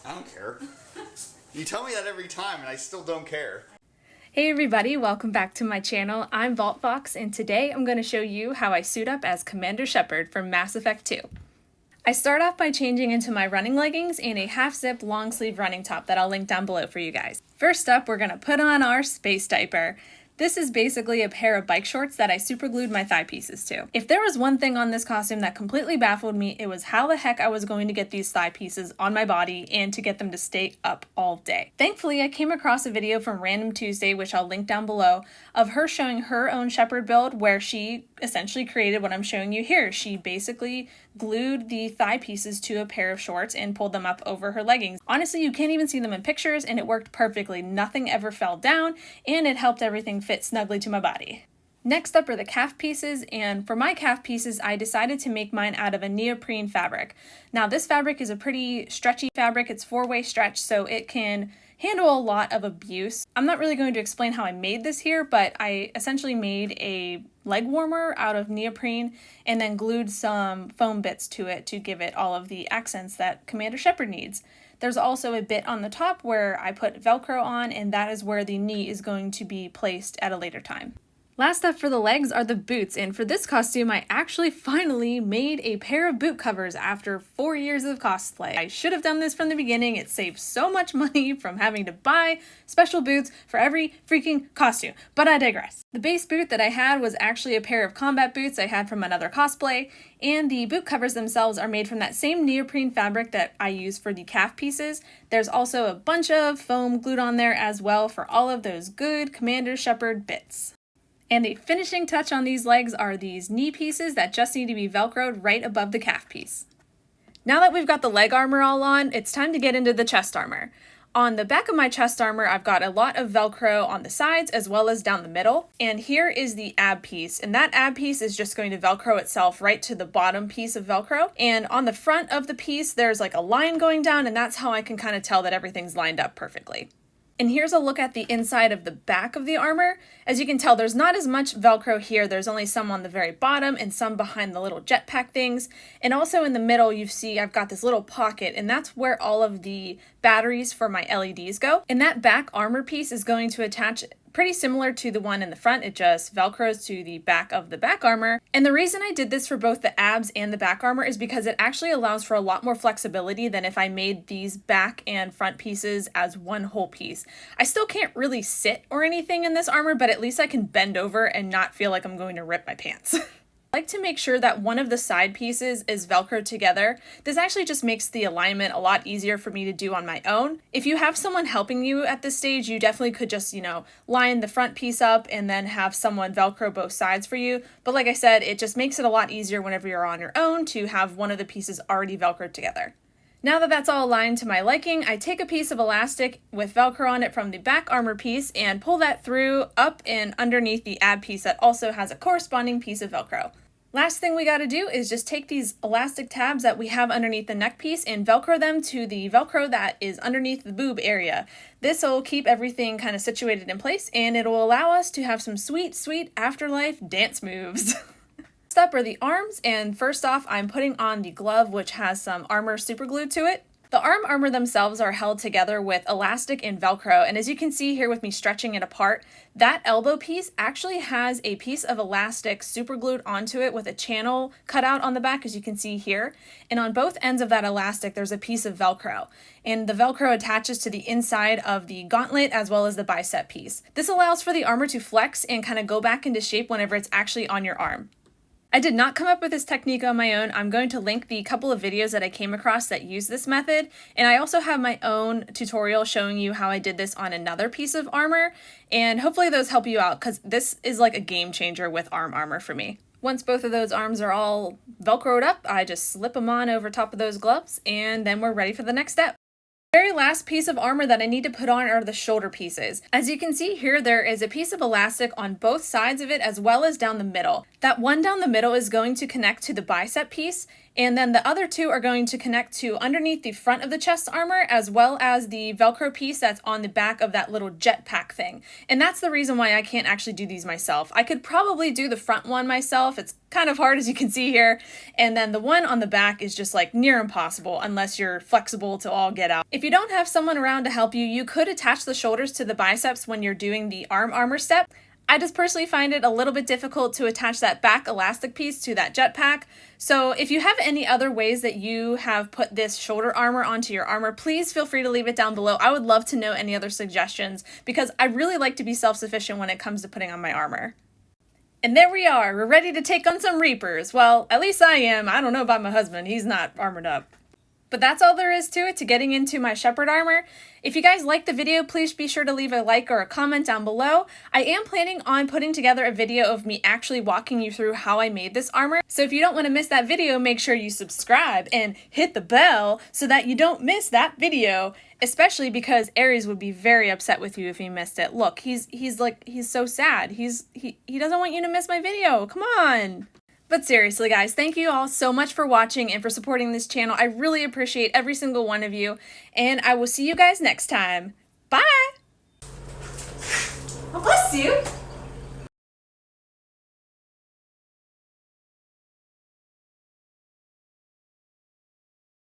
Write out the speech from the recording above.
I don't care. You tell me that every time and I still don't care. Hey everybody, welcome back to my channel. I'm Vault Fox, and today I'm going to show you how I suit up as Commander Shepard from Mass Effect 2. I start off by changing into my running leggings and a half-zip long-sleeve running top that I'll link down below for you guys. First up, we're going to put on our space diaper. This is basically a pair of bike shorts that I superglued my thigh pieces to. If there was one thing on this costume that completely baffled me, it was how the heck I was going to get these thigh pieces on my body and to get them to stay up all day. Thankfully, I came across a video from Random Tuesday, which I'll link down below, of her showing her own Shepard build where she essentially created what I'm showing you here. She basically glued the thigh pieces to a pair of shorts and pulled them up over her leggings. Honestly, you can't even see them in pictures, and it worked perfectly. Nothing ever fell down, and it helped everything fit snugly to my body. Next up are the calf pieces, and for my calf pieces, I decided to make mine out of a neoprene fabric. Now, this fabric is a pretty stretchy fabric. It's 4-way stretch, so it can handle a lot of abuse. I'm not really going to explain how I made this here, but I essentially made a leg warmer out of neoprene and then glued some foam bits to it to give it all of the accents that Commander Shepard needs. There's also a bit on the top where I put Velcro on, and that is where the knee is going to be placed at a later time. Last up for the legs are the boots, and for this costume I actually finally made a pair of boot covers after 4 years of cosplay. I should have done this from the beginning. It saves so much money from having to buy special boots for every freaking costume, but I digress. The base boot that I had was actually a pair of combat boots I had from another cosplay, and the boot covers themselves are made from that same neoprene fabric that I use for the calf pieces. There's also a bunch of foam glued on there as well for all of those good Commander Shepard bits. And the finishing touch on these legs are these knee pieces that just need to be Velcroed right above the calf piece. Now that we've got the leg armor all on, it's time to get into the chest armor. On the back of my chest armor, I've got a lot of Velcro on the sides as well as down the middle. And here is the ab piece, and that ab piece is just going to Velcro itself right to the bottom piece of Velcro. And on the front of the piece, there's like a line going down, and that's how I can kind of tell that everything's lined up perfectly. And here's a look at the inside of the back of the armor. As you can tell, there's not as much Velcro here. There's only some on the very bottom and some behind the little jetpack things. And also in the middle, you see I've got this little pocket, and that's where all of the batteries for my LEDs go. And that back armor piece is going to attach pretty similar to the one in the front. It just Velcros to the back of the back armor. And the reason I did this for both the abs and the back armor is because it actually allows for a lot more flexibility than if I made these back and front pieces as one whole piece. I still can't really sit or anything in this armor, but at least I can bend over and not feel like I'm going to rip my pants. I like to make sure that one of the side pieces is Velcroed together. This actually just makes the alignment a lot easier for me to do on my own. If you have someone helping you at this stage, you definitely could just, line the front piece up and then have someone Velcro both sides for you. But like I said, it just makes it a lot easier whenever you're on your own to have one of the pieces already Velcroed together. Now that that's all aligned to my liking, I take a piece of elastic with Velcro on it from the back armor piece and pull that through up and underneath the ab piece that also has a corresponding piece of Velcro. Last thing we got to do is just take these elastic tabs that we have underneath the neck piece and Velcro them to the Velcro that is underneath the boob area. This will keep everything kind of situated in place, and it will allow us to have some sweet, sweet afterlife dance moves. Next up are the arms, and first off I'm putting on the glove, which has some armor superglued to it. The arm armor themselves are held together with elastic and Velcro, and as you can see here with me stretching it apart, that elbow piece actually has a piece of elastic superglued onto it with a channel cut out on the back, as you can see here. And on both ends of that elastic there's a piece of Velcro, and the Velcro attaches to the inside of the gauntlet as well as the bicep piece. This allows for the armor to flex and kind of go back into shape whenever it's actually on your arm. I did not come up with this technique on my own. I'm going to link the couple of videos that I came across that use this method, and I also have my own tutorial showing you how I did this on another piece of armor, and hopefully those help you out because this is like a game changer with arm armor for me. Once both of those arms are all Velcroed up, I just slip them on over top of those gloves, and then we're ready for the next step. The very last piece of armor that I need to put on are the shoulder pieces. As you can see here, there is a piece of elastic on both sides of it as well as down the middle. That one down the middle is going to connect to the bicep piece, and then the other two are going to connect to underneath the front of the chest armor as well as the Velcro piece that's on the back of that little jetpack thing. And that's the reason why I can't actually do these myself. I could probably do the front one myself. It's kind of hard, as you can see here. And then the one on the back is just like near impossible unless you're flexible to all get out. If you don't have someone around to help you, you could attach the shoulders to the biceps when you're doing the armor step. I just personally find it a little bit difficult to attach that back elastic piece to that jetpack. So if you have any other ways that you have put this shoulder armor onto your armor, please feel free to leave it down below. I would love to know any other suggestions because I really like to be self-sufficient when it comes to putting on my armor. And there we are, we're ready to take on some Reapers. Well, at least I am. I don't know about my husband, he's not armored up. But that's all there is to it, to getting into my Shepard armor. If you guys liked the video, please be sure to leave a like or a comment down below. I am planning on putting together a video of me actually walking you through how I made this armor. So if you don't want to miss that video, make sure you subscribe and hit the bell so that you don't miss that video. Especially because Aries would be very upset with you if he missed it. Look, he's so sad. He doesn't want you to miss my video. Come on. But seriously, guys, thank you all so much for watching and for supporting this channel. I really appreciate every single one of you, and I will see you guys next time. Bye! Oh, bless you!